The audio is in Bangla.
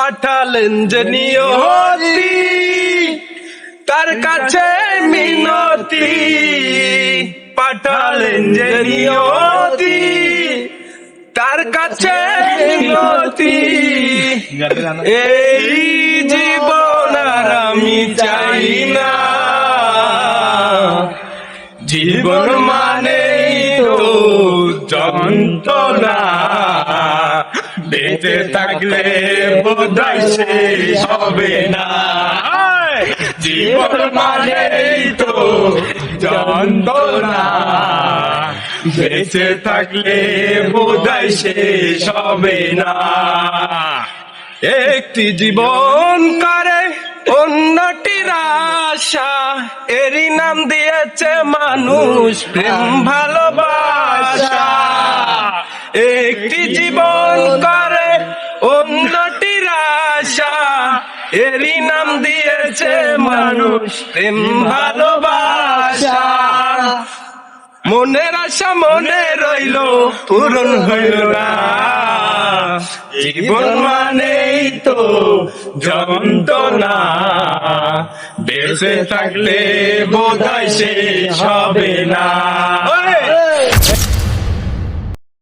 পাঠালেন যে নিয়তি, তার কাছে মিনতি, পাঠালেন যে নিয়তি, তার কাছে মিনতি। এই জীবন আর আমি চাই না, জীবন মানেই তো যন্ত্রণা, বেঁচে থাকলে বোধহয় শেষ হবে না। জীবন মানেই তো যন্ত্রণা, বেঁচে থাকলে বোধহয় শেষ হবে না। একটি জীবন করে অন্যটির আশা, এরই নাম দিয়েছে মানুষ প্রেম ভালোবাসা। একটি জীবন করে অন্যটির আশা, এরই নাম দিয়েছে মানুষ প্রেম ভালোবাসা। মনের আশা মনে রইল, পূরণ হইল না, জীবন মানেই তো যন্ত্রণা, বেঁচে থাকলে বোধহয় শেষ হবে না।